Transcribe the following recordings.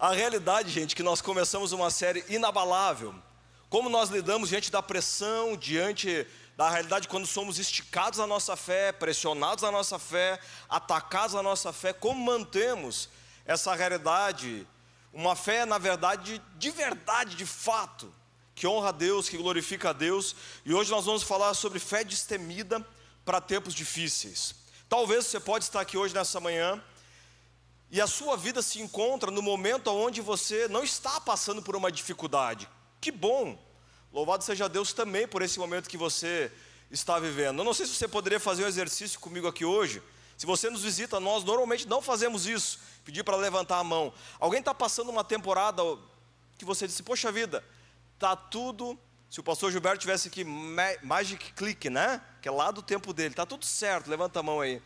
A realidade, gente, é que nós começamos uma série inabalável. Como nós lidamos diante da pressão, diante da realidade quando somos esticados na nossa fé, pressionados na nossa fé, atacados na nossa fé. Como mantemos essa realidade, uma fé na verdade, de fato, que honra a Deus, que glorifica a Deus. E hoje nós vamos falar sobre fé destemida para tempos difíceis. Talvez você pode estar aqui hoje nessa manhã e a sua vida se encontra no momento onde você não está passando por uma dificuldade. Que bom! Louvado seja Deus também por esse momento que você está vivendo. Eu não sei se você poderia fazer um exercício comigo aqui hoje. Se você nos visita, nós normalmente não fazemos isso. Pedir para levantar a mão. Alguém está passando uma temporada que você disse, poxa vida, está tudo... Se o pastor Gilberto tivesse aqui, magic click, né? Que é lá do tempo dele, está tudo certo, levanta a mão aí.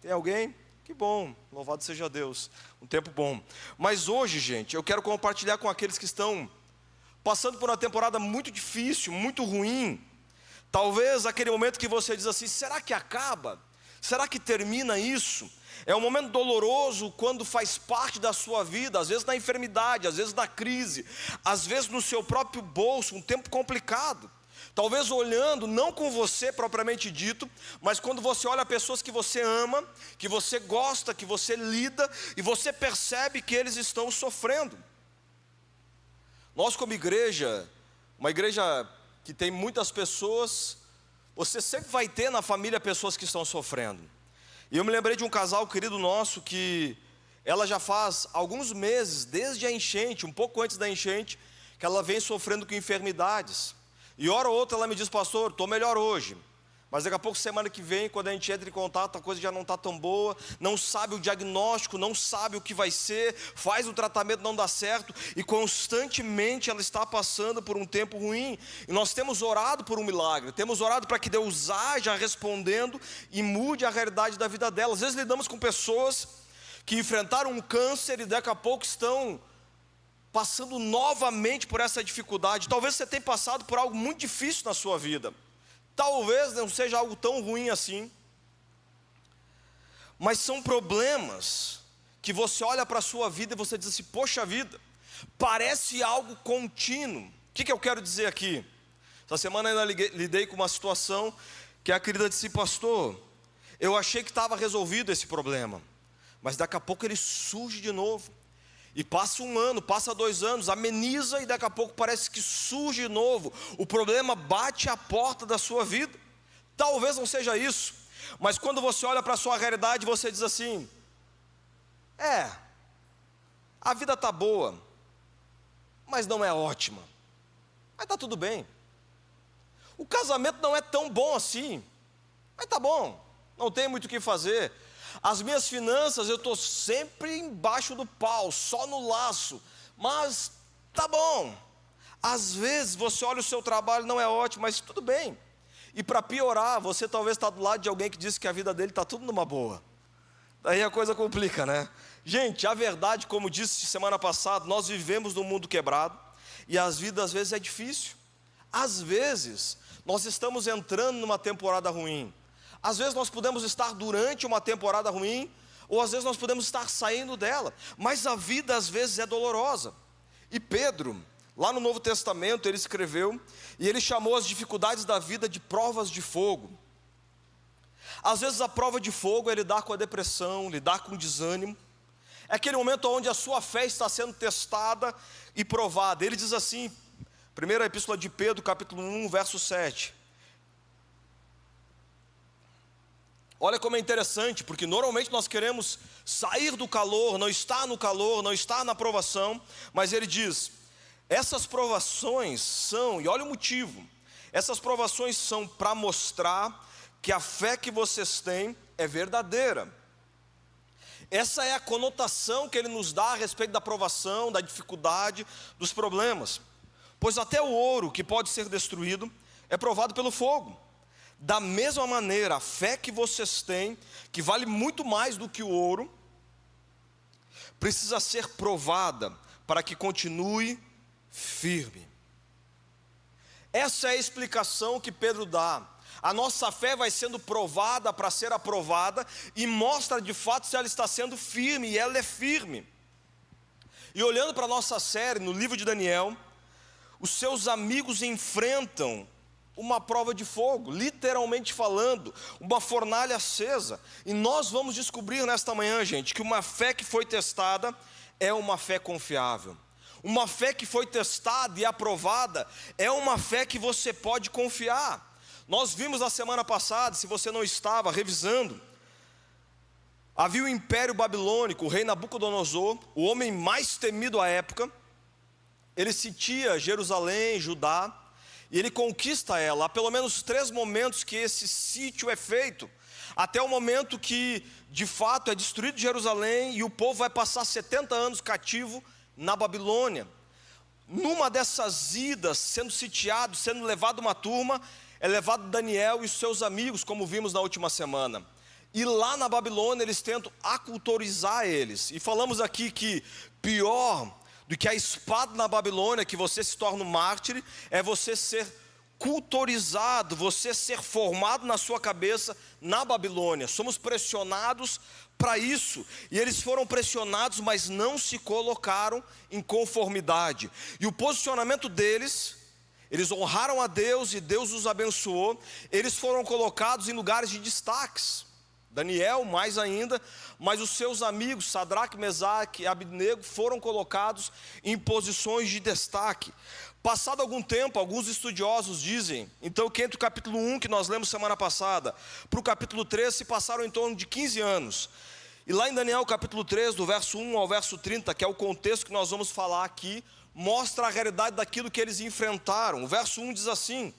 Tem alguém? Que bom, louvado seja Deus, um tempo bom. Mas hoje, gente, eu quero compartilhar com aqueles que estão passando por uma temporada muito difícil, muito ruim. Talvez aquele momento que você diz assim, será que acaba? Será que termina isso? É um momento doloroso quando faz parte da sua vida, às vezes na enfermidade, às vezes na crise, às vezes no seu próprio bolso, um tempo complicado. Talvez olhando, não com você propriamente dito, mas quando você olha pessoas que você ama, que você gosta, que você lida, e você percebe que eles estão sofrendo. Nós como igreja, uma igreja que tem muitas pessoas, você sempre vai ter na família pessoas que estão sofrendo. E eu me lembrei de um casal querido nosso que ela já faz alguns meses, desde a enchente, um pouco antes da enchente, que ela vem sofrendo com enfermidades. E hora ou outra ela me diz, pastor, estou melhor hoje. Mas daqui a pouco, semana que vem, quando a gente entra em contato, a coisa já não está tão boa, não sabe o diagnóstico, não sabe o que vai ser, faz o tratamento, não dá certo, e constantemente ela está passando por um tempo ruim. E nós temos orado por um milagre, temos orado para que Deus haja respondendo e mude a realidade da vida dela. Às vezes lidamos com pessoas que enfrentaram um câncer e daqui a pouco estão passando novamente por essa dificuldade. Talvez você tenha passado por algo muito difícil na sua vida. Talvez não seja algo tão ruim assim, mas são problemas que você olha para a sua vida e você diz assim, poxa vida, parece algo contínuo. O que eu quero dizer aqui? Essa semana eu ainda lidei com uma situação que a querida disse, pastor, eu achei que estava resolvido esse problema, mas daqui a pouco ele surge de novo. E passa um ano, passa 2 anos, ameniza e daqui a pouco parece que surge de novo. O problema bate à porta da sua vida. Talvez não seja isso, mas quando você olha para a sua realidade, você diz assim, a vida está boa, mas não é ótima. Mas está tudo bem. O casamento não é tão bom assim, mas está bom, não tem muito o que fazer. As minhas finanças, eu estou sempre embaixo do pau, só no laço, mas tá bom. Às vezes você olha o seu trabalho, não é ótimo, mas tudo bem. E para piorar, você talvez está do lado de alguém que disse que a vida dele está tudo numa boa. Daí a coisa complica, né? Gente, a verdade, como disse semana passada, nós vivemos num mundo quebrado, e a vida às vezes é difícil. Às vezes, nós estamos entrando numa temporada ruim. Às vezes nós podemos estar durante uma temporada ruim, ou às vezes nós podemos estar saindo dela, mas a vida às vezes é dolorosa. E Pedro, lá no Novo Testamento, ele escreveu, e ele chamou as dificuldades da vida de provas de fogo. Às vezes a prova de fogo é lidar com a depressão, lidar com o desânimo, é aquele momento onde a sua fé está sendo testada e provada. Ele diz assim, primeira epístola de Pedro, capítulo 1, verso 7, olha como é interessante, porque normalmente nós queremos sair do calor, não estar no calor, não estar na provação, mas ele diz, essas provações são, e olha o motivo, essas provações são para mostrar que a fé que vocês têm é verdadeira. Essa é a conotação que ele nos dá a respeito da provação, da dificuldade, dos problemas. Pois até o ouro que pode ser destruído é provado pelo fogo. Da mesma maneira, a fé que vocês têm, que vale muito mais do que o ouro, precisa ser provada para que continue firme. Essa é a explicação que Pedro dá. A nossa fé vai sendo provada para ser aprovada e mostra de fato se ela está sendo firme, e ela é firme. E olhando para a nossa série no livro de Daniel, os seus amigos enfrentam uma prova de fogo, literalmente falando, uma fornalha acesa. E nós vamos descobrir nesta manhã, gente, que uma fé que foi testada é uma fé confiável. Uma fé que foi testada e aprovada é uma fé que você pode confiar. Nós vimos na semana passada, se você não estava revisando, havia o Império Babilônico, o rei Nabucodonosor, o homem mais temido à época. Ele sitia Jerusalém, Judá, e ele conquista ela. Há pelo menos 3 momentos que esse sítio é feito, até o momento que de fato é destruído Jerusalém e o povo vai passar 70 anos cativo na Babilônia. Numa dessas idas, sendo sitiado, sendo levado uma turma, é levado Daniel e os seus amigos, como vimos na última semana. E lá na Babilônia eles tentam aculturizar eles. E falamos aqui que pior do que a espada na Babilônia, que você se torna um mártir, é você ser culturizado, você ser formado na sua cabeça na Babilônia. Somos pressionados para isso. E eles foram pressionados, mas não se colocaram em conformidade. E o posicionamento deles, eles honraram a Deus e Deus os abençoou. Eles foram colocados em lugares de destaques. Daniel mais ainda, mas os seus amigos Sadraque, Mesaque e Abednego foram colocados em posições de destaque. Passado algum tempo, alguns estudiosos dizem, então, que entre o capítulo 1, que nós lemos semana passada, para o capítulo 3, se passaram em torno de 15 anos. E lá em Daniel capítulo 3, do verso 1 ao verso 30, que é o contexto que nós vamos falar aqui, mostra a realidade daquilo que eles enfrentaram. O verso 1 diz assim: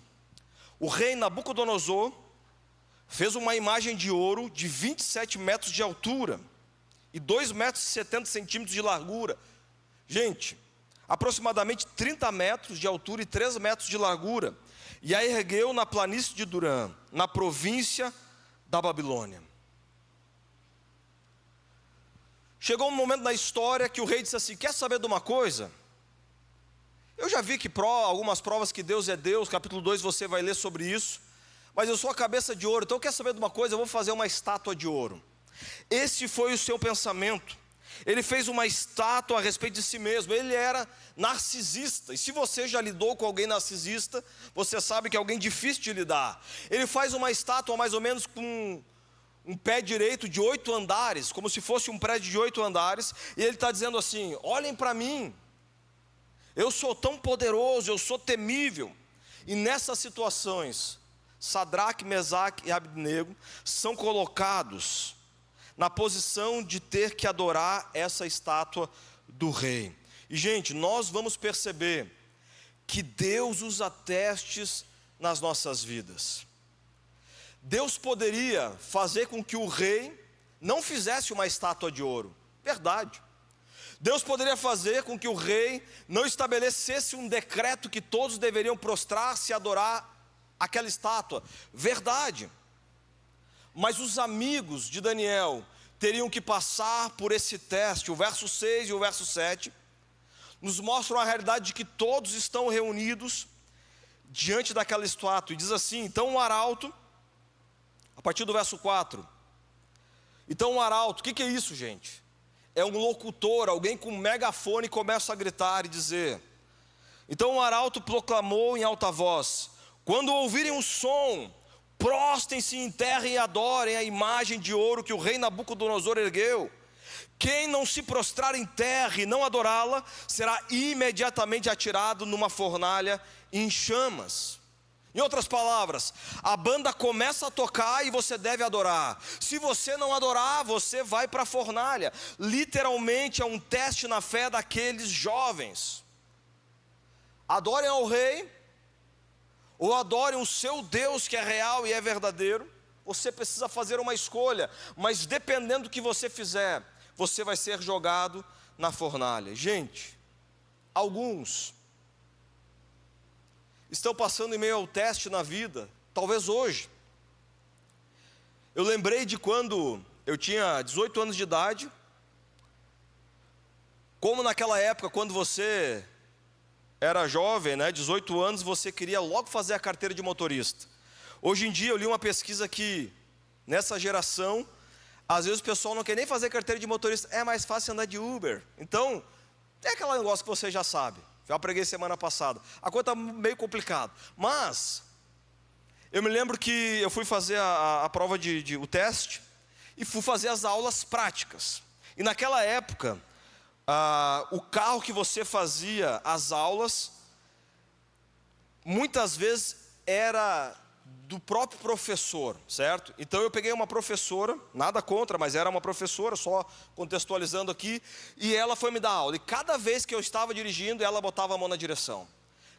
o rei Nabucodonosor fez uma imagem de ouro de 27 metros de altura e 2 metros e 70 centímetros de largura. Gente, aproximadamente 30 metros de altura e 3 metros de largura. E a ergueu na planície de Durã, na província da Babilônia. Chegou um momento na história que o rei disse assim: quer saber de uma coisa? Eu já vi que algumas provas que Deus é Deus, capítulo 2 você vai ler sobre isso. Mas eu sou a cabeça de ouro, então quer saber de uma coisa? Eu vou fazer uma estátua de ouro. Esse foi o seu pensamento. Ele fez uma estátua a respeito de si mesmo. Ele era narcisista. E se você já lidou com alguém narcisista, você sabe que é alguém difícil de lidar. Ele faz uma estátua mais ou menos com um pé direito de 8 andares, como se fosse um prédio de 8 andares. E ele está dizendo assim: olhem para mim, eu sou tão poderoso, eu sou temível. E nessas situações, Sadraque, Mesaque e Abednego são colocados na posição de ter que adorar essa estátua do rei. E gente, nós vamos perceber que Deus usa testes nas nossas vidas. Deus poderia fazer com que o rei não fizesse uma estátua de ouro, verdade. Deus poderia fazer com que o rei não estabelecesse um decreto que todos deveriam prostrar-se e adorar aquela estátua, verdade. Mas os amigos de Daniel teriam que passar por esse teste. O verso 6 e o verso 7 nos mostram a realidade de que todos estão reunidos diante daquela estátua. E diz assim: então o arauto, a partir do verso 4, então o arauto, o que é isso, gente? É um locutor, alguém com um megafone começa a gritar e dizer. Então o arauto proclamou em alta voz: quando ouvirem o som, prostem-se em terra e adorem a imagem de ouro que o rei Nabucodonosor ergueu. Quem não se prostrar em terra e não adorá-la, será imediatamente atirado numa fornalha em chamas. Em outras palavras, a banda começa a tocar e você deve adorar. Se você não adorar, você vai para a fornalha. Literalmente é um teste na fé daqueles jovens. Adorem ao rei, ou adorem o seu Deus que é real e é verdadeiro. Você precisa fazer uma escolha, mas dependendo do que você fizer, você vai ser jogado na fornalha. Gente, alguns estão passando em meio ao teste na vida, talvez hoje. Eu lembrei de quando eu tinha 18 anos de idade, como naquela época, quando você era jovem, 18 anos, você queria logo fazer a carteira de motorista. Hoje em dia eu li uma pesquisa que, nessa geração, às vezes o pessoal não quer nem fazer carteira de motorista, é mais fácil andar de Uber. Então, É aquele negócio que você já sabe. Já preguei semana passada. A coisa está meio complicada. Mas eu me lembro que eu fui fazer a prova o teste e fui fazer as aulas práticas. E naquela época, o carro que você fazia as aulas, muitas vezes era do próprio professor, certo? Então eu peguei uma professora, nada contra, mas era uma professora, só contextualizando aqui, e ela foi me dar aula. E cada vez que eu estava dirigindo, ela botava a mão na direção.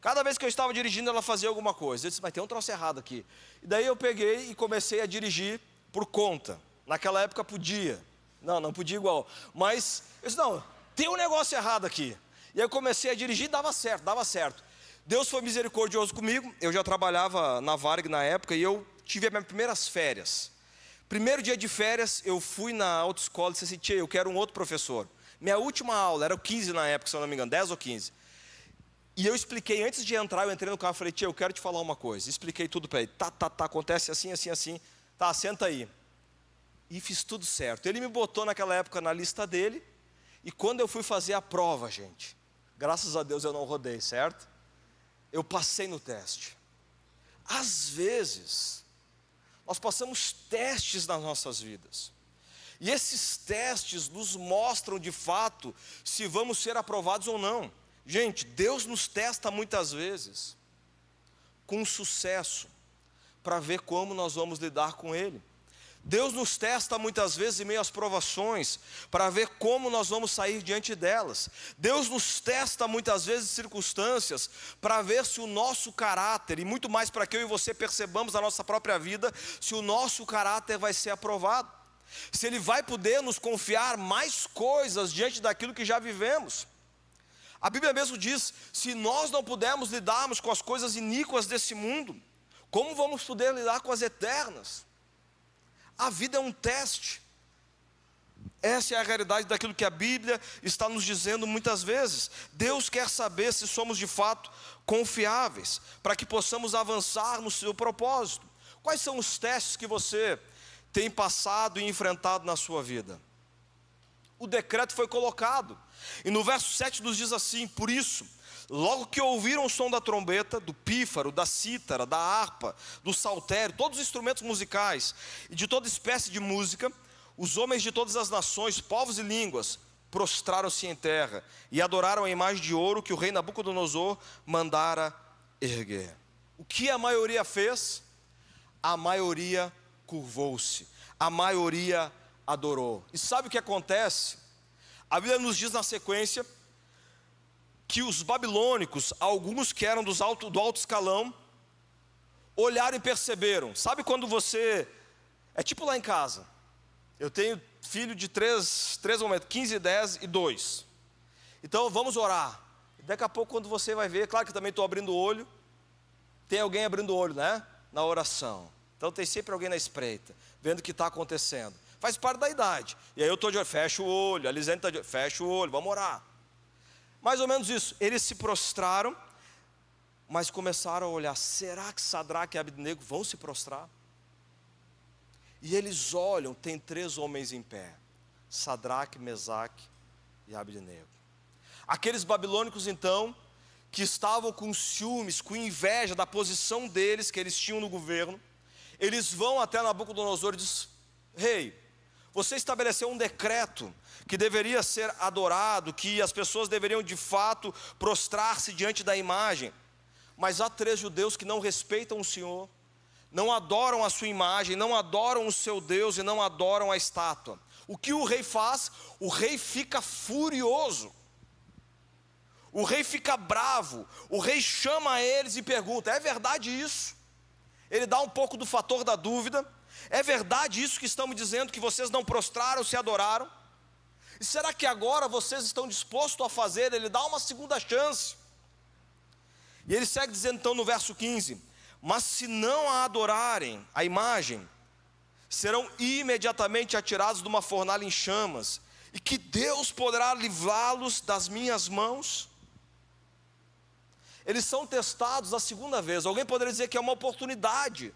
Cada vez que eu estava dirigindo, ela fazia alguma coisa. Eu disse, mas tem um troço errado aqui. E daí eu peguei e comecei a dirigir por conta. Naquela época podia. Não podia igual. Mas eu disse, não, tem um negócio errado aqui. E aí eu comecei a dirigir e dava certo. Deus foi misericordioso comigo. Eu já trabalhava na Varig na época e eu tive as minhas primeiras férias. Primeiro dia de férias, eu fui na autoescola e disse assim, tia, eu quero um outro professor. Minha última aula, era o 15 na época, se eu não me engano, 10 ou 15. E eu expliquei, antes de entrar, eu entrei no carro e falei, tia, eu quero te falar uma coisa. Expliquei tudo para ele, acontece assim, tá, senta aí. E fiz tudo certo. Ele me botou naquela época na lista dele, e quando eu fui fazer a prova, gente, graças a Deus eu não rodei, certo? Eu passei no teste. Às vezes, nós passamos testes nas nossas vidas. E esses testes nos mostram de fato se vamos ser aprovados ou não. Gente, Deus nos testa muitas vezes com sucesso para ver como nós vamos lidar com Ele. Deus nos testa muitas vezes em meio às provações para ver como nós vamos sair diante delas. Deus nos testa muitas vezes circunstâncias para ver se o nosso caráter, e muito mais para que eu e você percebamos na nossa própria vida, se o nosso caráter vai ser aprovado. Se Ele vai poder nos confiar mais coisas diante daquilo que já vivemos. A Bíblia mesmo diz, se nós não pudermos lidarmos com as coisas iníquas desse mundo, como vamos poder lidar com as eternas? A vida é um teste. Essa é a realidade daquilo que a Bíblia está nos dizendo muitas vezes. Deus quer saber se somos de fato confiáveis, para que possamos avançar no seu propósito. Quais são os testes que você tem passado e enfrentado na sua vida? O decreto foi colocado, e no verso 7 nos diz assim, por isso, logo que ouviram o som da trombeta, do pífaro, da cítara, da harpa, do saltério, todos os instrumentos musicais e de toda espécie de música, os homens de todas as nações, povos e línguas, prostraram-se em terra e adoraram a imagem de ouro que o rei Nabucodonosor mandara erguer. O que a maioria fez? A maioria curvou-se, a maioria adorou. E sabe o que acontece? A Bíblia nos diz na sequência que os babilônicos, alguns que eram do alto escalão, olharam e perceberam. Sabe quando você, é tipo lá em casa, eu tenho filho de três momentos, 15, 10 e 2. Então vamos orar. Daqui a pouco quando você vai ver, claro que eu também estou abrindo o olho, tem alguém abrindo o olho, né? Na oração. Então tem sempre alguém na espreita, vendo o que está acontecendo. Faz parte da idade. E aí eu estou de olho, fecha o olho, a Lisane está de olho, fecha o olho, vamos orar. Mais ou menos isso, eles se prostraram, mas começaram a olhar, será que Sadraque e Abednego vão se prostrar? E eles olham, tem 3 homens em pé, Sadraque, Mesaque e Abednego. Aqueles babilônicos então, que estavam com ciúmes, com inveja da posição deles, que eles tinham no governo, eles vão até Nabucodonosor e dizem, rei, você estabeleceu um decreto que deveria ser adorado, que as pessoas deveriam de fato prostrar-se diante da imagem. Mas há 3 judeus que não respeitam o Senhor, não adoram a sua imagem, não adoram o seu Deus e não adoram a estátua. O que o rei faz? O rei fica furioso. O rei fica bravo. O rei chama eles e pergunta, é verdade isso? Ele dá um pouco do fator da dúvida. É verdade isso que estão me dizendo, que vocês não prostraram, se adoraram? E será que agora vocês estão dispostos a fazer? Ele dá uma segunda chance. E ele segue dizendo então no verso 15, mas se não a adorarem, a imagem, serão imediatamente atirados de uma fornalha em chamas, e que Deus poderá livrá-los das minhas mãos? Eles são testados a segunda vez. Alguém poderia dizer que é uma oportunidade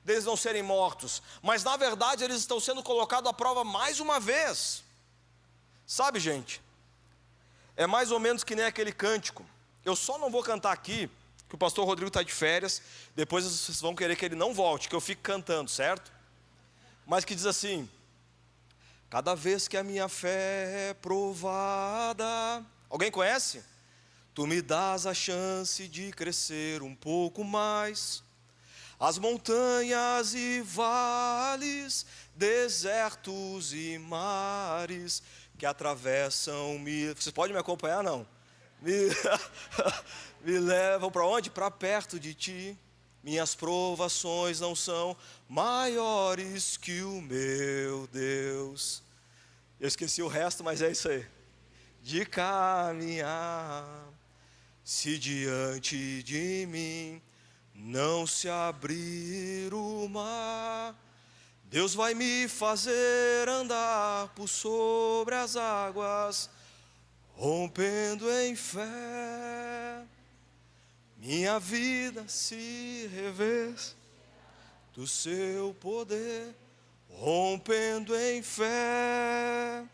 deles não serem mortos, mas na verdade eles estão sendo colocados à prova mais uma vez. Sabe, gente, É mais ou menos que nem aquele cântico. Eu só não vou cantar aqui, que o pastor Rodrigo está de férias. Depois vocês vão querer que ele não volte, que eu fique cantando, certo? Mas que diz assim: cada vez que a minha fé é provada. Alguém conhece? Tu me dás a chance de crescer um pouco mais. As montanhas e vales, desertos e mares que atravessam-me. Vocês podem me acompanhar, não? Me levam para onde? Para perto de ti. Minhas provações não são maiores que o meu Deus. Eu esqueci o resto, mas é isso aí. De caminhar, se diante de mim não se abrir o mar, Deus vai me fazer andar por sobre as águas, rompendo em fé. Minha vida se reveste do seu poder, rompendo em fé.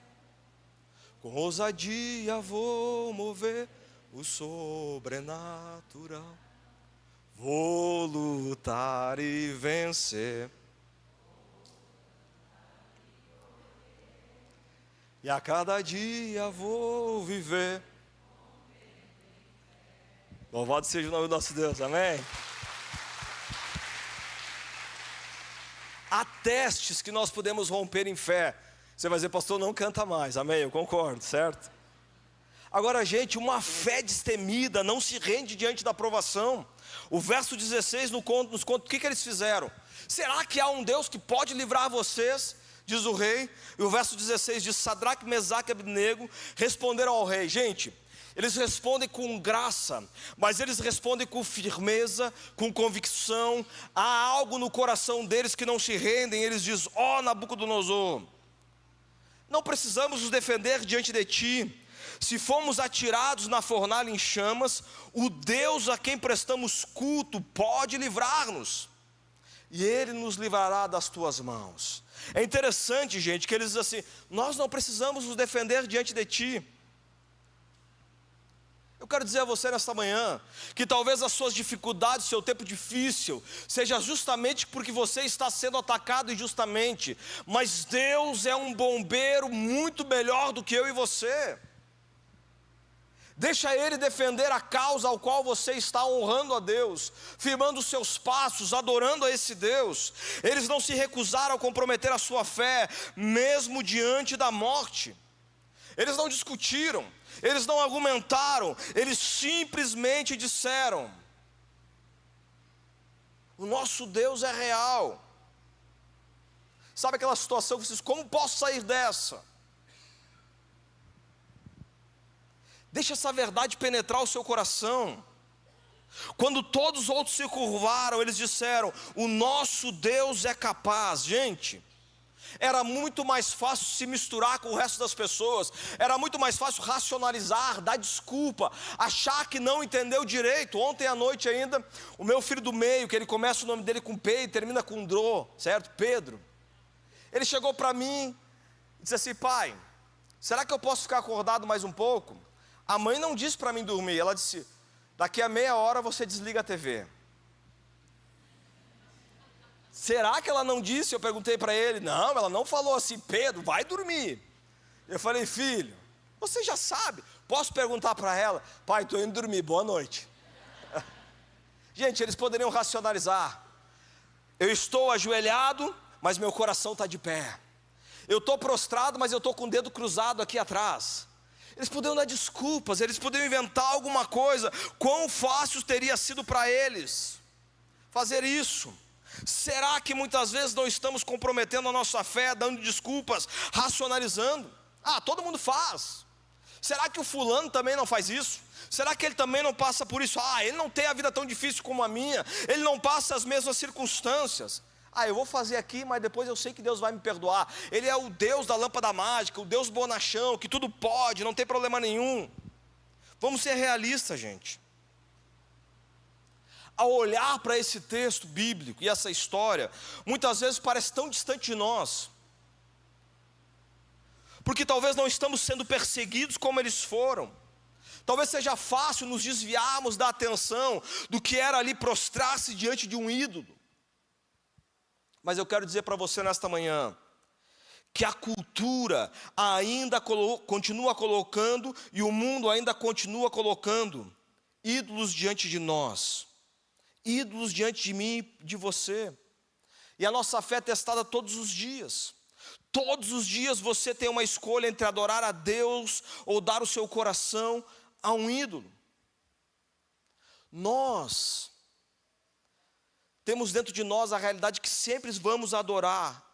Com ousadia vou mover o sobrenatural. Vou lutar e vencer. E a cada dia vou viver. Louvado seja o nome do nosso Deus, amém? Há testes que nós podemos romper em fé. Você vai dizer, pastor, não canta mais, amém? Eu concordo, certo? Agora, gente, uma fé destemida não se rende diante da provação. O verso 16 nos conta o que eles fizeram. Será que há um Deus que pode livrar vocês? Diz o rei. E o verso 16 diz: Sadraque, Mesaque e Abednego responderam ao rei. Gente, eles respondem com graça, mas eles respondem com firmeza, com convicção. Há algo no coração deles que não se rendem. Eles dizem: ó Nabucodonosor, não precisamos nos defender diante de ti. Se fomos atirados na fornalha em chamas, o Deus a quem prestamos culto pode livrar-nos, e Ele nos livrará das tuas mãos. É interessante, gente, que eles dizem assim: nós não precisamos nos defender diante de ti. Eu quero dizer a você nesta manhã, que talvez as suas dificuldades, seu tempo difícil, seja justamente porque você está sendo atacado injustamente, mas Deus é um bombeiro muito melhor do que eu e você. Deixa Ele defender a causa ao qual você está honrando a Deus, firmando os seus passos, adorando a esse Deus. Eles não se recusaram a comprometer a sua fé, mesmo diante da morte. Eles não discutiram, eles não argumentaram, eles simplesmente disseram: o nosso Deus é real. Sabe aquela situação que você diz: como posso sair dessa? Deixa essa verdade penetrar o seu coração. Quando todos os outros se curvaram, eles disseram: o nosso Deus é capaz. Gente, era muito mais fácil se misturar com o resto das pessoas. Era muito mais fácil racionalizar, dar desculpa, achar que não entendeu direito. Ontem à noite ainda, o meu filho do meio, que ele começa o nome dele com P e termina com Drô, certo? Pedro. Ele chegou para mim e disse assim: pai, será que eu posso ficar acordado mais um pouco? A mãe não disse para mim dormir, ela disse: daqui a meia hora você desliga a TV. Será que ela não disse? Eu perguntei para ele. Não, ela não falou assim: Pedro, vai dormir. Eu falei: filho, você já sabe. Posso perguntar para ela? Pai, estou indo dormir, boa noite. Gente, eles poderiam racionalizar: eu estou ajoelhado, mas meu coração está de pé. Eu estou prostrado, mas eu estou com o dedo cruzado aqui atrás. Eles poderiam dar desculpas, eles poderiam inventar alguma coisa. Quão fácil teria sido para eles fazer isso? Será que muitas vezes não estamos comprometendo a nossa fé, dando desculpas, racionalizando? Ah, todo mundo faz. Será que o fulano também não faz isso? Será que ele também não passa por isso? Ah, ele não tem a vida tão difícil como a minha, ele não passa as mesmas circunstâncias. Ah, eu vou fazer aqui, mas depois eu sei que Deus vai me perdoar. Ele é o Deus da lâmpada mágica, o Deus bonachão, que tudo pode, não tem problema nenhum. Vamos ser realistas, gente. Ao olhar para esse texto bíblico e essa história, muitas vezes parece tão distante de nós, porque talvez não estamos sendo perseguidos como eles foram. Talvez seja fácil nos desviarmos da atenção do que era ali prostrar-se diante de um ídolo. Mas eu quero dizer para você nesta manhã, que a cultura ainda continua colocando, e o mundo ainda continua colocando, ídolos diante de nós, ídolos diante de mim e de você. E a nossa fé é testada todos os dias. Todos os dias você tem uma escolha entre adorar a Deus ou dar o seu coração a um ídolo. Nós temos dentro de nós a realidade que sempre vamos adorar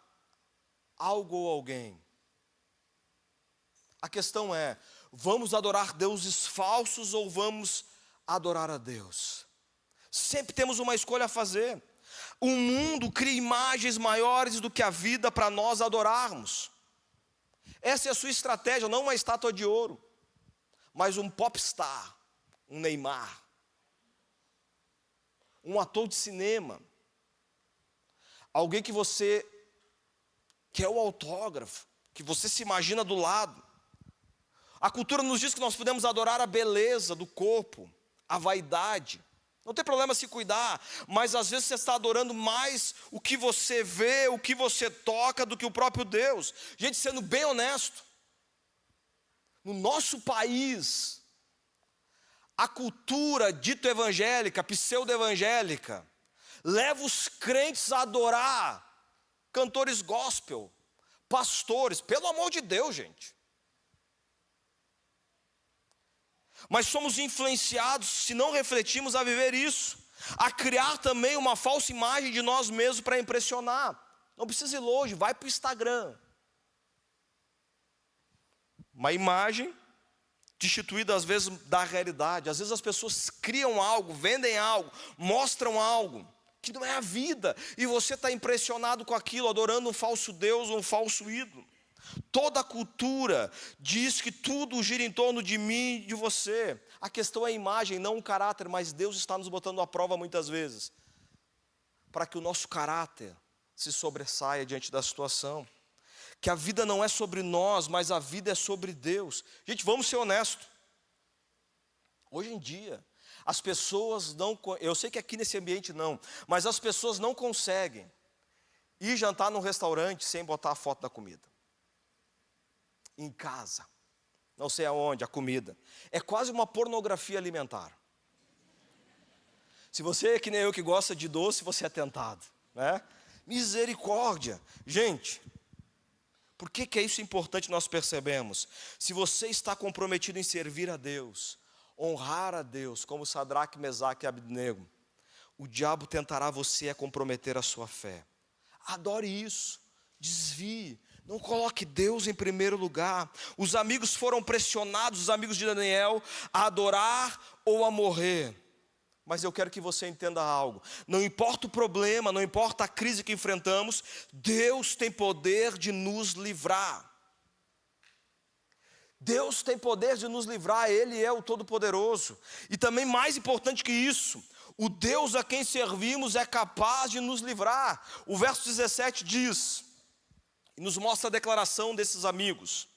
algo ou alguém. A questão é, vamos adorar deuses falsos ou vamos adorar a Deus? Sempre temos uma escolha a fazer. O mundo cria imagens maiores do que a vida para nós adorarmos. Essa é a sua estratégia, não uma estátua de ouro, mas um popstar, um Neymar, um ator de cinema, alguém que você quer o autógrafo, que você se imagina do lado. A cultura nos diz que nós podemos adorar a beleza do corpo, a vaidade. Não tem problema se cuidar, mas às vezes você está adorando mais o que você vê, o que você toca, do que o próprio Deus. Gente, sendo bem honesto, no nosso país, a cultura dito evangélica, pseudo-evangélica, leva os crentes a adorar cantores gospel, pastores, pelo amor de Deus, gente. Mas somos influenciados, se não refletimos, a viver isso, a criar também uma falsa imagem de nós mesmos para impressionar. Não precisa ir longe, vai para o Instagram. Uma imagem destituída às vezes da realidade. Às vezes as pessoas criam algo, vendem algo, mostram algo que não é a vida, e você está impressionado com aquilo, adorando um falso Deus, um falso ídolo. Toda a cultura diz que tudo gira em torno de mim e de você. A questão é a imagem, não o caráter, mas Deus está nos botando à prova muitas vezes, para que o nosso caráter se sobressaia diante da situação. Que a vida não é sobre nós, mas a vida é sobre Deus. Gente, vamos ser honestos. Hoje em dia, as pessoas não, eu sei que aqui nesse ambiente não, mas as pessoas não conseguem ir jantar num restaurante sem botar a foto da comida. Em casa, não sei aonde, a comida. É quase uma pornografia alimentar. Se você é que nem eu que gosta de doce, você é tentado, né? Misericórdia. Gente, por que é isso importante nós percebemos? Se você está comprometido em servir a Deus, honrar a Deus, como Sadraque, Mesaque e Abednego, o diabo tentará você a comprometer a sua fé. Adore isso, desvie. Não coloque Deus em primeiro lugar. Os amigos foram pressionados, os amigos de Daniel, a adorar ou a morrer. Mas eu quero que você entenda algo. Não importa o problema, não importa a crise que enfrentamos, Deus tem poder de nos livrar. Deus tem poder de nos livrar, Ele é o Todo-Poderoso. E também mais importante que isso, o Deus a quem servimos é capaz de nos livrar. O verso 17 diz, e nos mostra a declaração desses amigos: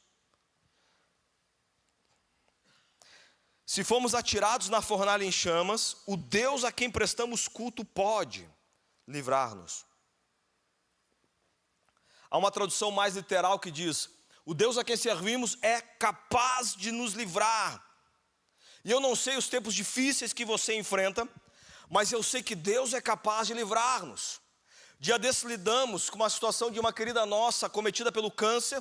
se formos atirados na fornalha em chamas, o Deus a quem prestamos culto pode livrar-nos. Há uma tradução mais literal que diz: o Deus a quem servimos é capaz de nos livrar. E eu não sei os tempos difíceis que você enfrenta, mas eu sei que Deus é capaz de livrar-nos. Dia desses lidamos com uma situação de uma querida nossa cometida pelo câncer,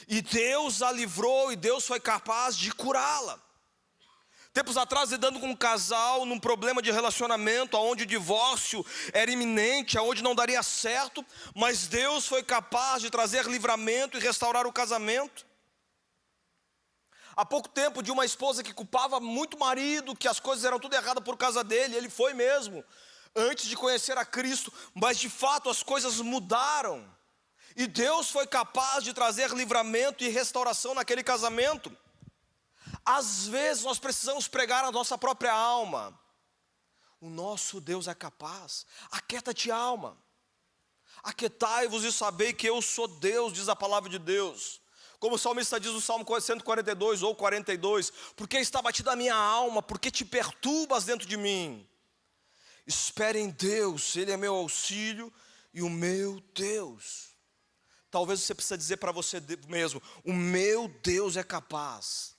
e Deus a livrou, e Deus foi capaz de curá-la. Tempos atrás, lidando com um casal num problema de relacionamento, onde o divórcio era iminente, onde não daria certo, mas Deus foi capaz de trazer livramento e restaurar o casamento. Há pouco tempo, de uma esposa que culpava muito o marido, que as coisas eram tudo erradas por causa dele, ele foi mesmo, antes de conhecer a Cristo, mas de fato as coisas mudaram, e Deus foi capaz de trazer livramento e restauração naquele casamento. Às vezes nós precisamos pregar a nossa própria alma. O nosso Deus é capaz. Aquieta-te, alma. Aquietai-vos e sabei que eu sou Deus, diz a palavra de Deus. Como o salmista diz no Salmo 142 ou 42, porque está batida a minha alma, porque te perturbas dentro de mim? Espere em Deus, Ele é meu auxílio e o meu Deus. Talvez você precise dizer para você mesmo: o meu Deus é capaz.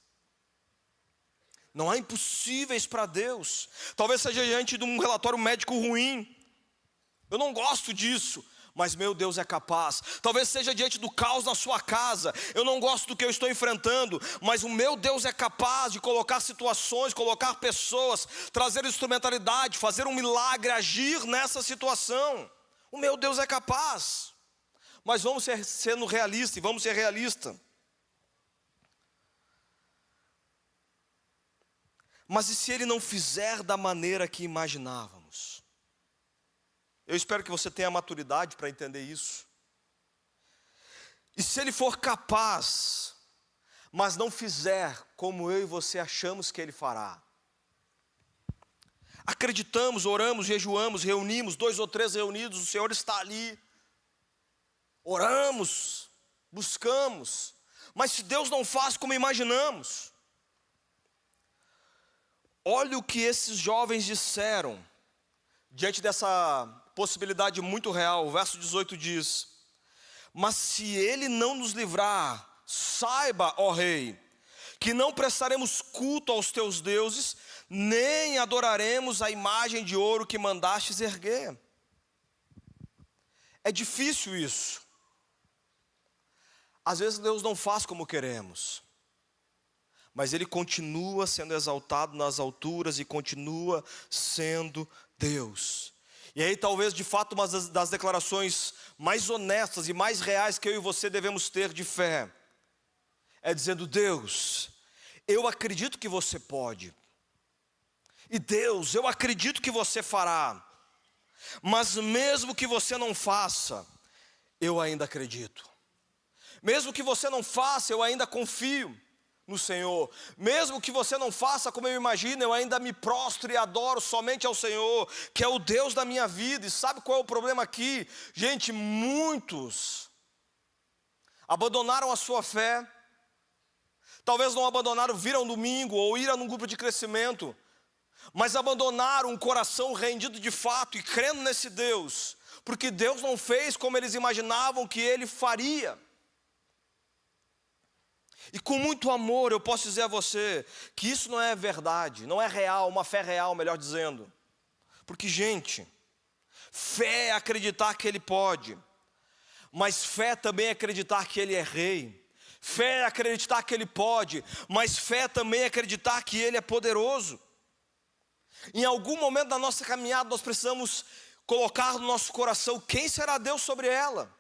Não há impossíveis para Deus. Talvez seja diante de um relatório médico ruim. Eu não gosto disso, mas meu Deus é capaz. Talvez seja diante do caos na sua casa. Eu não gosto do que eu estou enfrentando, mas o meu Deus é capaz de colocar situações, colocar pessoas, trazer instrumentalidade, fazer um milagre, agir nessa situação. O meu Deus é capaz. Mas vamos sendo realistas, e vamos ser realistas. Mas e se Ele não fizer da maneira que imaginávamos? Eu espero que você tenha maturidade para entender isso. E se Ele for capaz, mas não fizer como eu e você achamos que Ele fará? Acreditamos, oramos, jejuamos, reunimos, 2 ou 3 reunidos, o Senhor está ali. Oramos, buscamos, mas se Deus não faz como imaginamos? Olha o que esses jovens disseram, diante dessa possibilidade muito real. O verso 18 diz: mas se Ele não nos livrar, saiba, ó rei, que não prestaremos culto aos teus deuses, nem adoraremos a imagem de ouro que mandastes erguer. É difícil isso. Às vezes Deus não faz como queremos, mas Ele continua sendo exaltado nas alturas e continua sendo Deus. E aí talvez de fato uma das declarações mais honestas e mais reais que eu e você devemos ter de fé é dizendo: Deus, eu acredito que você pode, e Deus, eu acredito que você fará, mas mesmo que você não faça, eu ainda acredito. Mesmo que você não faça, eu ainda confio no Senhor. Mesmo que você não faça como eu imagino, eu ainda me prostro e adoro somente ao Senhor, que é o Deus da minha vida. E sabe qual é o problema aqui? Gente, muitos abandonaram a sua fé. Talvez não abandonaram vir ao domingo ou ir a um grupo de crescimento, mas abandonaram um coração rendido de fato e crendo nesse Deus, porque Deus não fez como eles imaginavam que Ele faria. E com muito amor eu posso dizer a você que isso não é verdade, não é real, uma fé real, melhor dizendo. Porque, gente, fé é acreditar que Ele pode, mas fé também é acreditar que Ele é rei. Fé é acreditar que Ele pode, mas fé também é acreditar que Ele é poderoso. Em algum momento da nossa caminhada nós precisamos colocar no nosso coração: quem será Deus sobre ela?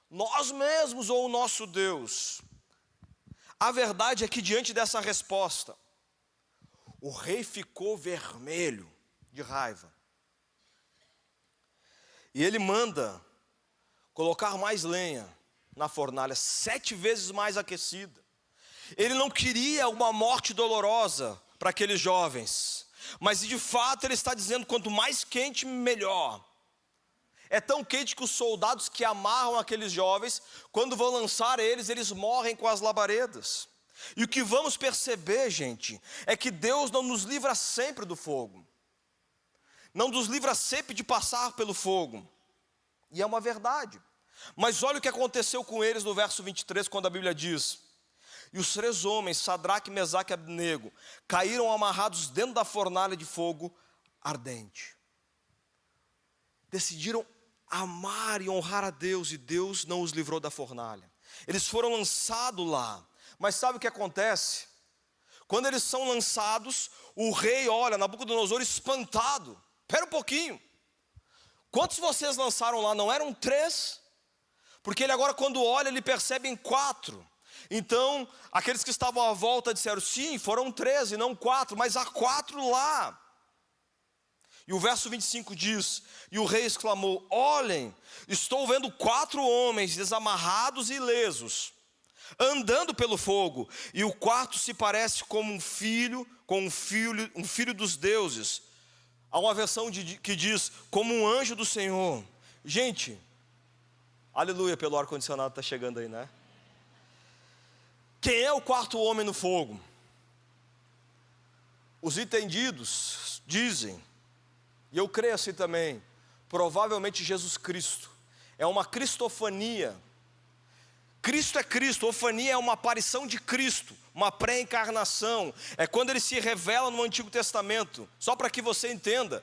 Nós mesmos ou o nosso Deus? A verdade é que diante dessa resposta, o rei ficou vermelho de raiva. E ele manda colocar mais lenha na fornalha, 7 vezes mais aquecida. Ele não queria uma morte dolorosa para aqueles jovens, mas de fato ele está dizendo: quanto mais quente, melhor. É tão quente que os soldados que amarram aqueles jovens, quando vão lançar eles, eles morrem com as labaredas. E o que vamos perceber, gente, é que Deus não nos livra sempre do fogo, não nos livra sempre de passar pelo fogo, e é uma verdade. Mas olha o que aconteceu com eles no verso 23, quando a Bíblia diz: e os 3 homens, Sadraque, Mesaque e Abdenego, caíram amarrados dentro da fornalha de fogo ardente. Decidiram amar e honrar a Deus, e Deus não os livrou da fornalha. Eles foram lançados lá. Mas sabe o que acontece? Quando eles são lançados, o rei olha, Nabucodonosor, espantado. Espera um pouquinho. Quantos vocês lançaram lá? Não eram 3? Porque ele agora, quando olha, ele percebe em 4. Então, aqueles que estavam à volta disseram: sim, foram 3 e não 4, mas há 4 lá. E o verso 25 diz: e o rei exclamou: olhem, estou vendo 4 homens desamarrados e ilesos, andando pelo fogo, e o quarto se parece como um filho dos deuses. Há uma versão que diz: como um anjo do Senhor. Gente, aleluia pelo ar-condicionado, está chegando aí, né? Quem é o quarto homem no fogo? Os entendidos dizem, e eu creio assim também, provavelmente Jesus Cristo. É uma cristofania. Cristo é Cristo, ofania é uma aparição de Cristo, uma pré-encarnação. É quando ele se revela no Antigo Testamento. Só para que você entenda,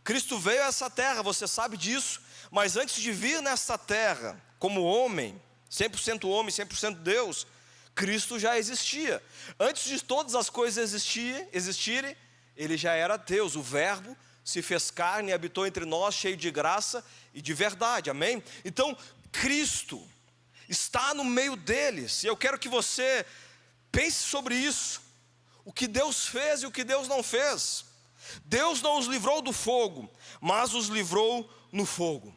Cristo veio a essa terra, você sabe disso. Mas antes de vir nessa terra, como homem, 100% homem, 100% Deus, Cristo já existia. Antes de todas as coisas existirem, ele já era Deus. O Verbo se fez carne e habitou entre nós, cheio de graça e de verdade, amém? Então, Cristo está no meio deles, e eu quero que você pense sobre isso. O que Deus fez e o que Deus não fez. Deus não os livrou do fogo, mas os livrou no fogo.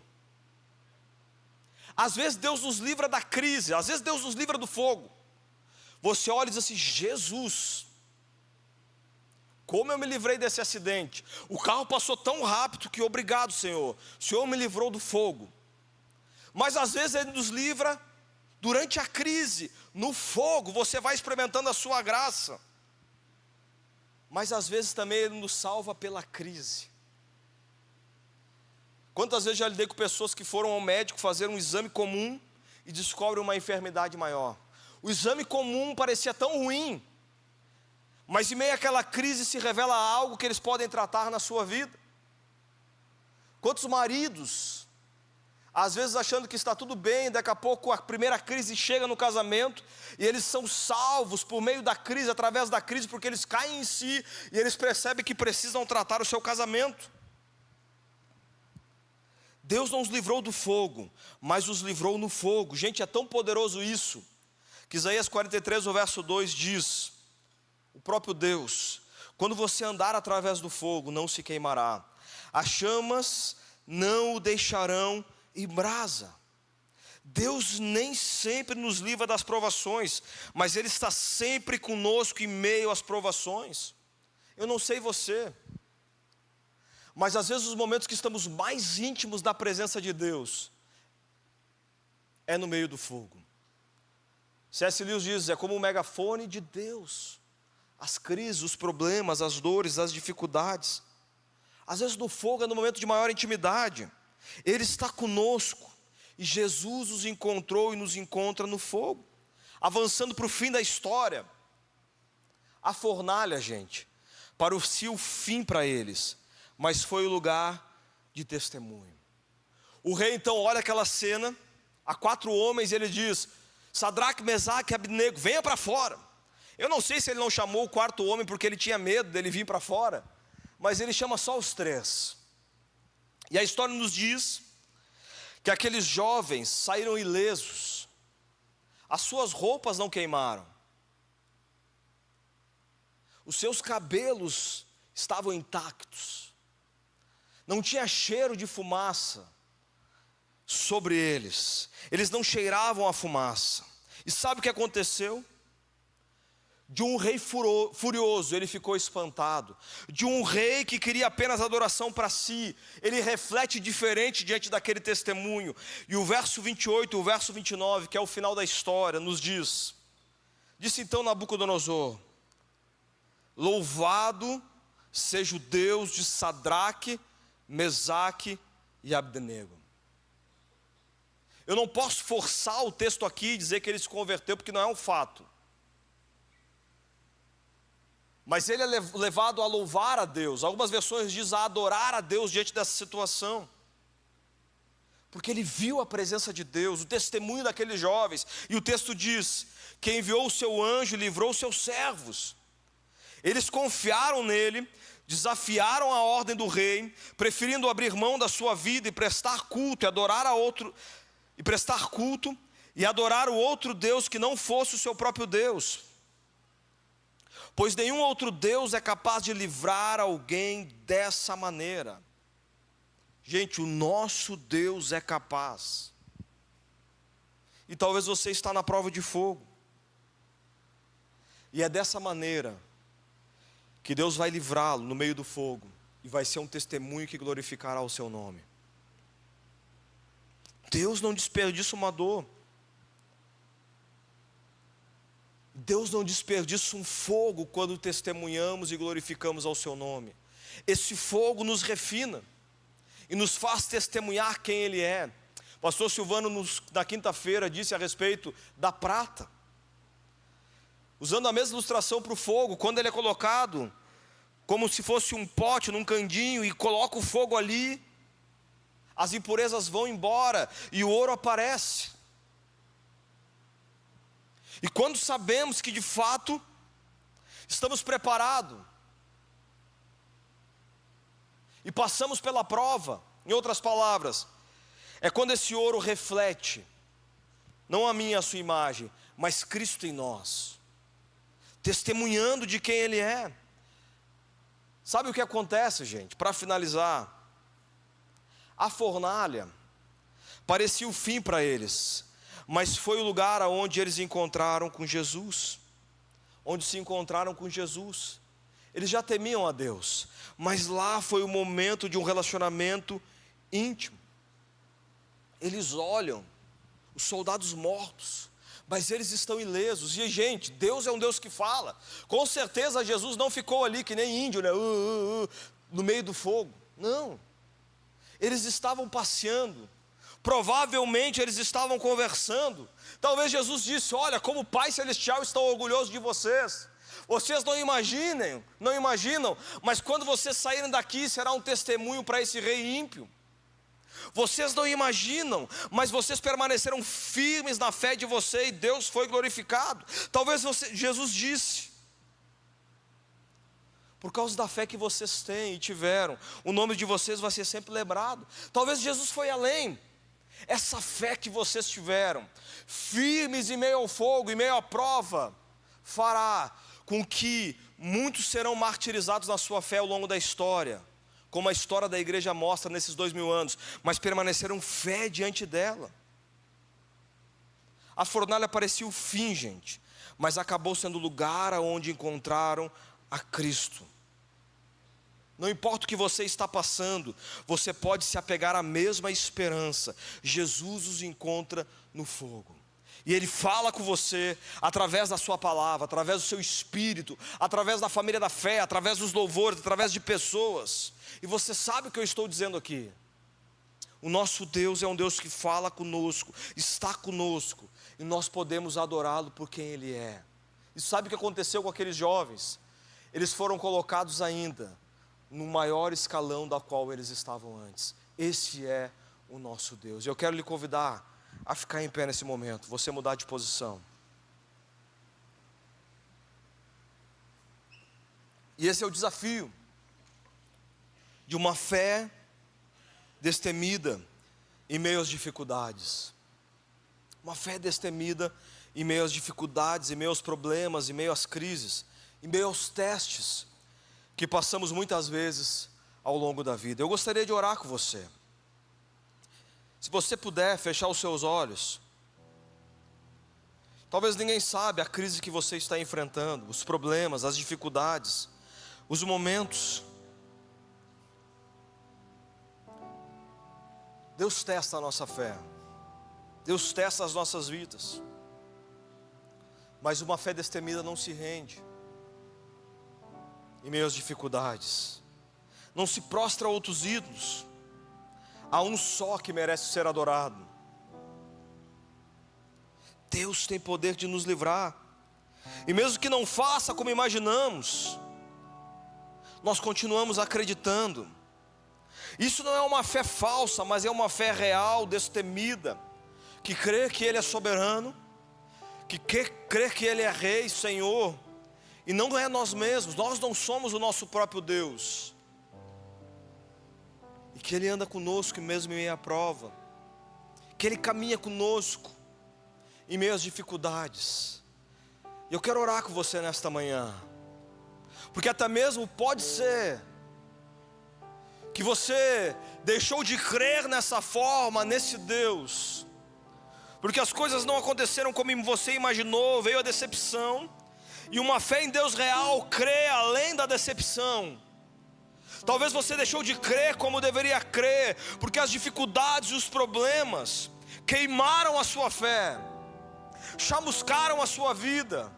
Às vezes Deus nos livra da crise, às vezes Deus nos livra do fogo. Você olha e diz assim: Jesus, como eu me livrei desse acidente? O carro passou tão rápido que obrigado, Senhor. O Senhor me livrou do fogo. Mas às vezes Ele nos livra durante a crise, no fogo. Você vai experimentando a sua graça. Mas às vezes também Ele nos salva pela crise. Quantas vezes já lidei com pessoas que foram ao médico fazer um exame comum e descobrem uma enfermidade maior. O exame comum parecia tão ruim, mas em meio àquela crise se revela algo que eles podem tratar na sua vida. Quantos maridos, às vezes achando que está tudo bem, daqui a pouco a primeira crise chega no casamento, e eles são salvos por meio da crise, através da crise, porque eles caem em si, e eles percebem que precisam tratar o seu casamento. Deus não os livrou do fogo, mas os livrou no fogo. Gente, é tão poderoso isso, que Isaías 43, o verso 2 diz, o próprio Deus: quando você andar através do fogo, não se queimará, as chamas não o deixarão em brasa. Deus nem sempre nos livra das provações, mas Ele está sempre conosco em meio às provações. Eu não sei você, mas às vezes os momentos que estamos mais íntimos da presença de Deus é no meio do fogo. C.S. Lewis diz, é como um megafone de Deus. As crises, os problemas, as dores, as dificuldades. Às vezes no fogo é no momento de maior intimidade. Ele está conosco. E Jesus os encontrou e nos encontra no fogo. Avançando para o fim da história. A fornalha, gente, parecia o fim para eles, mas foi o lugar de testemunho. O rei então olha aquela cena, há 4 homens, e ele diz: Sadraque, Mesaque e Abdenego, venha para fora. Eu não sei se ele não chamou o 4º homem porque ele tinha medo dele vir para fora, mas ele chama só os 3. E a história nos diz que aqueles jovens saíram ilesos, as suas roupas não queimaram, os seus cabelos estavam intactos, não tinha cheiro de fumaça sobre eles, eles não cheiravam a fumaça. E sabe o que aconteceu? De um rei furioso, ele ficou espantado. De um rei que queria apenas adoração para si, ele reflete diferente diante daquele testemunho. E o verso 28, o verso 29, que é o final da história, nos diz: disse então Nabucodonosor: louvado seja o Deus de Sadraque, Mesaque e Abdenego. Eu não posso forçar o texto aqui e dizer que ele se converteu, porque não é um fato. Mas ele é levado a louvar a Deus. Algumas versões dizem a adorar a Deus diante dessa situação. Porque ele viu a presença de Deus, o testemunho daqueles jovens. E o texto diz que enviou o seu anjo e livrou os seus servos. Eles confiaram nele, desafiaram a ordem do rei, preferindo abrir mão da sua vida e prestar culto e adorar a outro, e prestar culto e adorar o outro Deus que não fosse o seu próprio Deus. Pois nenhum outro Deus é capaz de livrar alguém dessa maneira. Gente, o nosso Deus é capaz. E talvez você está na prova de fogo. E é dessa maneira que Deus vai livrá-lo no meio do fogo. E vai ser um testemunho que glorificará o seu nome. Deus não desperdiça uma dor. Deus não desperdiça um fogo quando testemunhamos e glorificamos ao seu nome. Esse fogo nos refina e nos faz testemunhar quem Ele é. Pastor Silvano, na quinta-feira, disse a respeito da prata, usando a mesma ilustração para o fogo. Quando ele é colocado como se fosse um pote num candinho e coloca o fogo ali, as impurezas vão embora e o ouro aparece. E quando sabemos que de fato estamos preparados e passamos pela prova, em outras palavras, é quando esse ouro reflete, não a minha e a sua imagem, mas Cristo em nós, testemunhando de quem Ele é. Sabe o que acontece, gente? Para finalizar, a fornalha parecia o fim para eles, mas foi o lugar onde eles encontraram com Jesus, onde se encontraram com Jesus. Eles já temiam a Deus, mas lá foi o momento de um relacionamento íntimo. Eles olham os soldados mortos, mas eles estão ilesos. E gente, Deus é um Deus que fala. Com certeza Jesus não ficou ali que nem índio, né? No meio do fogo. Não, eles estavam passeando. Provavelmente eles estavam conversando. Talvez Jesus disse: olha, como o Pai Celestial está orgulhoso de vocês. Vocês não imaginam, mas quando vocês saírem daqui, será um testemunho para esse rei ímpio. Vocês não imaginam, mas vocês permaneceram firmes na fé de vocês, e Deus foi glorificado. Talvez Jesus disse: por causa da fé que vocês têm e tiveram, o nome de vocês vai ser sempre lembrado. Talvez Jesus foi além. Essa fé que vocês tiveram, firmes em meio ao fogo, em meio à prova, fará com que muitos serão martirizados na sua fé ao longo da história, como a história da igreja mostra nesses 2000 anos, mas permaneceram fé diante dela. A fornalha parecia o fim, gente, mas acabou sendo o lugar onde encontraram a Cristo. Não importa o que você está passando, você pode se apegar à mesma esperança. Jesus os encontra no fogo, e Ele fala com você através da sua palavra, através do seu espírito, através da família da fé, através dos louvores, através de pessoas. E você sabe o que eu estou dizendo aqui? O nosso Deus é um Deus que fala conosco, está conosco, e nós podemos adorá-lo por quem Ele é. E sabe o que aconteceu com aqueles jovens? Eles foram colocados ainda no maior escalão da qual eles estavam antes. Esse é o nosso Deus. Eu quero lhe convidar a ficar em pé nesse momento, você mudar de posição. E esse é o desafio de uma fé destemida em meio às dificuldades. Uma fé destemida em meio às dificuldades, em meio aos problemas, em meio às crises, em meio aos testes que passamos muitas vezes ao longo da vida. Eu gostaria de orar com você. Se você puder fechar os seus olhos. Talvez ninguém sabe a crise que você está enfrentando, os problemas, as dificuldades, os momentos. Deus testa a nossa fé, Deus testa as nossas vidas, mas uma fé destemida não se rende em meio às dificuldades, não se prostra a outros ídolos. Há um só que merece ser adorado. Deus tem poder de nos livrar, e mesmo que não faça como imaginamos, nós continuamos acreditando. Isso não é uma fé falsa, mas é uma fé real, destemida, que crê que Ele é soberano, que crê que Ele é Rei, Senhor, e não é nós mesmos, nós não somos o nosso próprio Deus, e que Ele anda conosco mesmo em meio à prova, que Ele caminha conosco em meio às dificuldades. E eu quero orar com você nesta manhã, porque até mesmo pode ser que você deixou de crer nessa forma, nesse Deus, porque as coisas não aconteceram como você imaginou, veio a decepção, e uma fé em Deus real crê além da decepção. Talvez você deixou de crer como deveria crer, porque as dificuldades e os problemas queimaram a sua fé, chamuscaram a sua vida,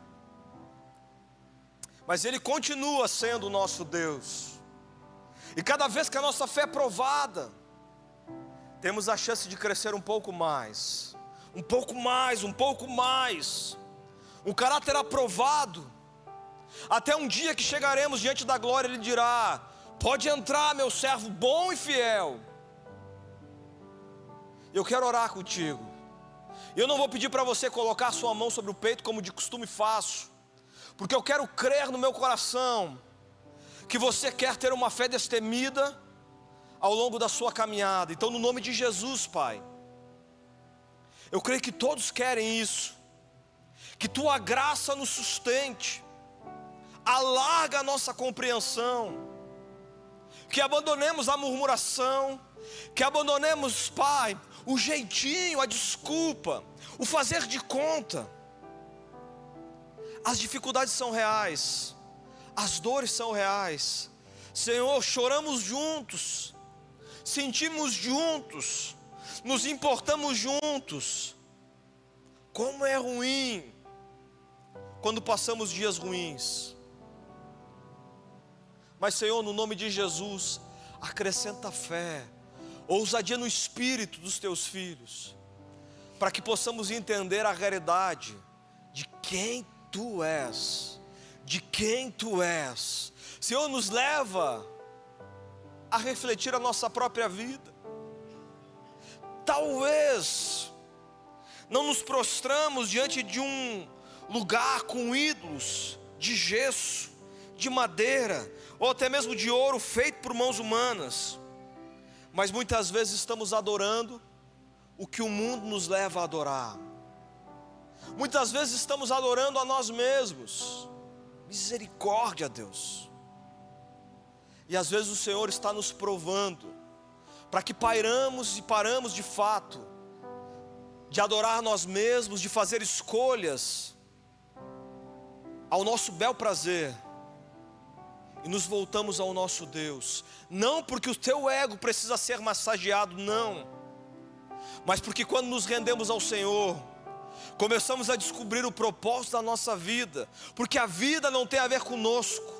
mas Ele continua sendo o nosso Deus. E cada vez que a nossa fé é provada, temos a chance de crescer um pouco mais, um pouco mais, um pouco mais. Um caráter aprovado, até um dia que chegaremos diante da glória, Ele dirá: pode entrar, meu servo bom e fiel. Eu quero orar contigo. Eu não vou pedir para você colocar sua mão sobre o peito como de costume faço, porque eu quero crer no meu coração que você quer ter uma fé destemida ao longo da sua caminhada. Então, no nome de Jesus, Pai, eu creio que todos querem isso. Que Tua graça nos sustente, alarga a nossa compreensão, que abandonemos a murmuração, que abandonemos, Pai, o jeitinho, a desculpa, o fazer de conta. As dificuldades são reais, as dores são reais. Senhor, choramos juntos, sentimos juntos, nos importamos juntos. Como é ruim quando passamos dias ruins. Mas, Senhor, no nome de Jesus, acrescenta fé, ousadia no espírito dos Teus filhos, para que possamos entender a realidade de quem Tu és, de quem Tu és. Senhor, nos leva a refletir a nossa própria vida. Talvez não nos prostramos diante de um lugar com ídolos de gesso, de madeira, ou até mesmo de ouro feito por mãos humanas, mas muitas vezes estamos adorando o que o mundo nos leva a adorar. Muitas vezes estamos adorando a nós mesmos. Misericórdia, Deus. E às vezes o Senhor está nos provando, para que paramos de fato de adorar nós mesmos, de fazer escolhas ao nosso bel prazer, e nos voltamos ao nosso Deus. Não porque o teu ego precisa ser massageado, não, mas porque quando nos rendemos ao Senhor, começamos a descobrir o propósito da nossa vida. Porque a vida não tem a ver conosco,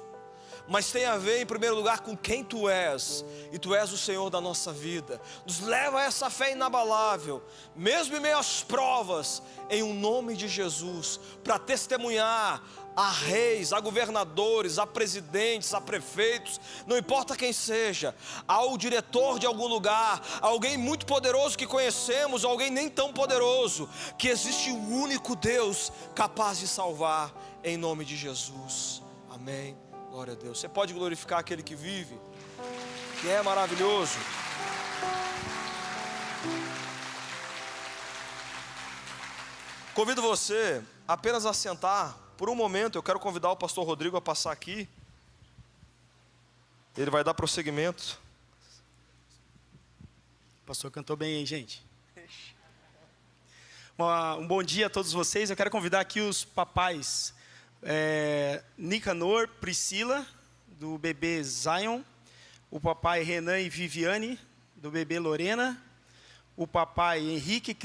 mas tem a ver em primeiro lugar com quem Tu és, e Tu és o Senhor da nossa vida. Nos leva a essa fé inabalável, mesmo em meio às provas, em um nome de Jesus, para testemunhar a reis, a governadores, a presidentes, a prefeitos, não importa quem seja, ao diretor de algum lugar, alguém muito poderoso que conhecemos, alguém nem tão poderoso, que existe um único Deus capaz de salvar, em nome de Jesus. Amém. Glória a Deus. Você pode glorificar aquele que vive, que é maravilhoso. Convido você apenas a sentar por um momento. Eu quero convidar o pastor Rodrigo a passar aqui. Ele vai dar prosseguimento. O pastor cantou bem, hein, gente? Um bom dia a todos vocês. Eu quero convidar aqui os papais Nicanor, Priscila, do bebê Zion, o papai Renan e Viviane, do bebê Lorena, o papai Henrique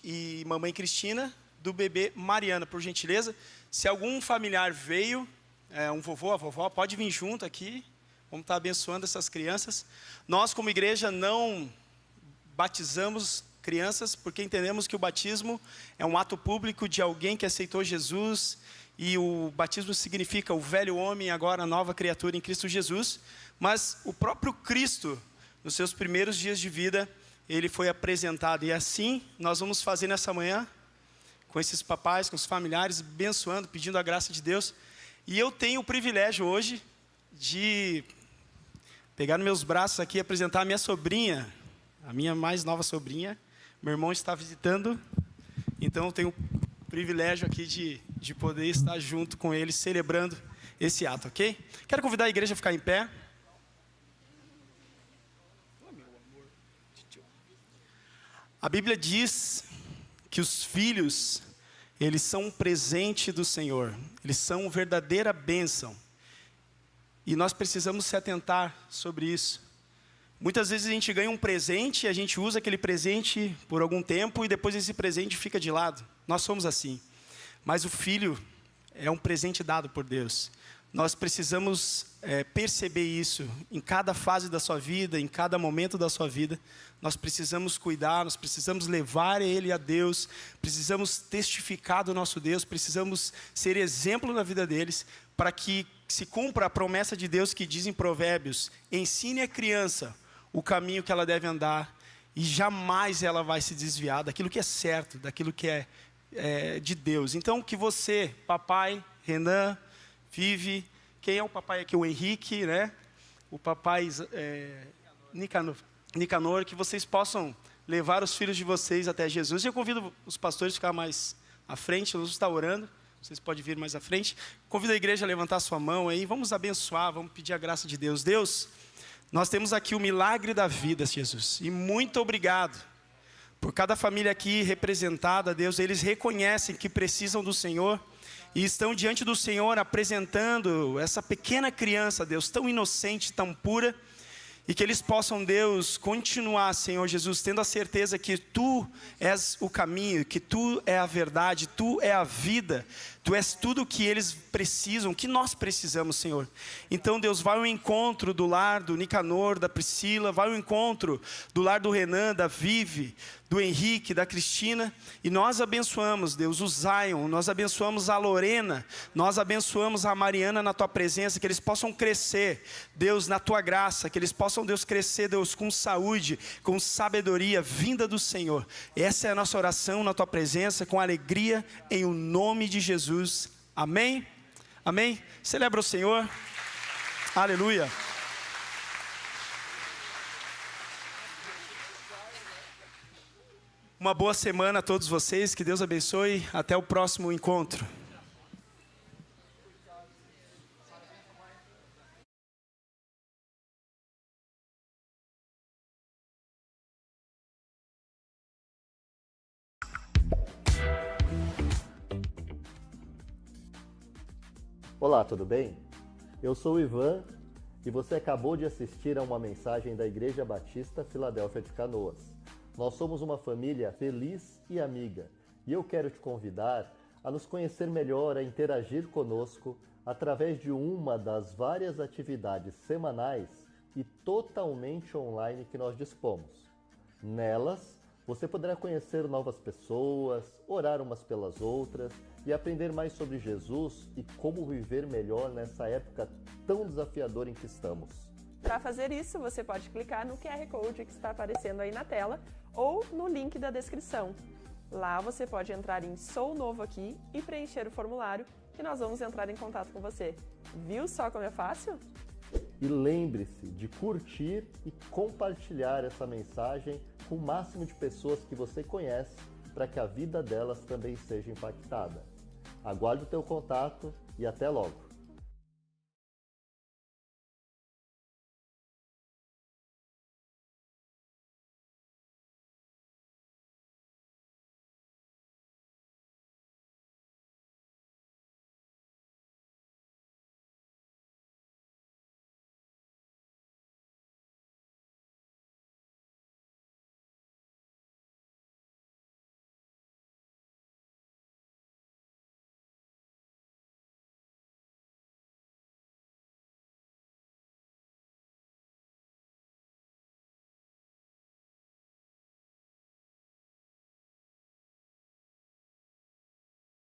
e mamãe Cristina, do bebê Mariana. Por gentileza, se algum familiar veio, um vovô, a vovó, pode vir junto aqui. Vamos estar abençoando essas crianças. Nós, como igreja, não batizamos crianças, porque entendemos que o batismo é um ato público de alguém que aceitou Jesus, e o batismo significa o velho homem, agora a nova criatura em Cristo Jesus. Mas o próprio Cristo, nos seus primeiros dias de vida, Ele foi apresentado. E assim nós vamos fazer nessa manhã, com esses papais, com os familiares, abençoando, pedindo a graça de Deus. E eu tenho o privilégio hoje de pegar nos meus braços aqui e apresentar a minha sobrinha, a minha mais nova sobrinha. Meu irmão está visitando, então eu tenho o privilégio aqui de poder estar junto com ele, celebrando esse ato, ok? Quero convidar a igreja a ficar em pé. A Bíblia diz que os filhos, eles são um presente do Senhor, eles são uma verdadeira bênção, e nós precisamos se atentar sobre isso. Muitas vezes a gente ganha um presente, a gente usa aquele presente por algum tempo, e depois esse presente fica de lado. Nós somos assim, mas o filho é um presente dado por Deus. nós precisamos perceber isso em cada fase da sua vida, em cada momento da sua vida. Nós precisamos cuidar, nós precisamos levar ele a Deus, precisamos testificar do nosso Deus, precisamos ser exemplo na vida deles, para que se cumpra a promessa de Deus que diz em Provérbios: ensine a criança o caminho que ela deve andar, e jamais ela vai se desviar daquilo que é certo, daquilo que é de Deus. Então, que você, papai, Renan, Vivi, quem é o papai aqui? O Henrique, né? O papai Nicanor, que vocês possam levar os filhos de vocês até Jesus. E eu convido os pastores a ficar mais à frente, nós vamos estar orando, vocês podem vir mais à frente. Convido a igreja a levantar sua mão aí, vamos abençoar, vamos pedir a graça de Deus. Deus, nós temos aqui o milagre da vida, Jesus, e muito obrigado por cada família aqui representada, Deus. Eles reconhecem que precisam do Senhor e estão diante do Senhor apresentando essa pequena criança, Deus, tão inocente, tão pura, e que eles possam, Deus, continuar, Senhor Jesus, tendo a certeza que Tu és o caminho, que Tu é a verdade, Tu é a vida, Tu és tudo o que eles precisam, que nós precisamos, Senhor. Então, Deus, vai ao encontro do lar do Nicanor, da Priscila, vai ao encontro do lar do Renan, da Vivi, do Henrique, da Cristina, e nós abençoamos, Deus, o Zion, nós abençoamos a Lorena, nós abençoamos a Mariana na Tua presença, que eles possam crescer, Deus, na Tua graça, que eles possam, Deus, crescer, Deus, com saúde, com sabedoria, vinda do Senhor. Essa é a nossa oração na Tua presença, com alegria, em o nome de Jesus. Amém? Amém? Celebra o Senhor. Aleluia. Uma boa semana a todos vocês, que Deus abençoe, até o próximo encontro. Olá, tudo bem? Eu sou o Ivan e você acabou de assistir a uma mensagem da Igreja Batista Filadélfia de Canoas. Nós somos uma família feliz e amiga e eu quero te convidar a nos conhecer melhor, a interagir conosco através de uma das várias atividades semanais e totalmente online que nós dispomos. Nelas, você poderá conhecer novas pessoas, orar umas pelas outras e aprender mais sobre Jesus e como viver melhor nessa época tão desafiadora em que estamos. Para fazer isso, você pode clicar no QR Code que está aparecendo aí na tela ou no link da descrição. Lá você pode entrar em Sou Novo Aqui e preencher o formulário que nós vamos entrar em contato com você. Viu só como é fácil? E lembre-se de curtir e compartilhar essa mensagem com o máximo de pessoas que você conhece para que a vida delas também seja impactada. Aguardo o teu contato e até logo!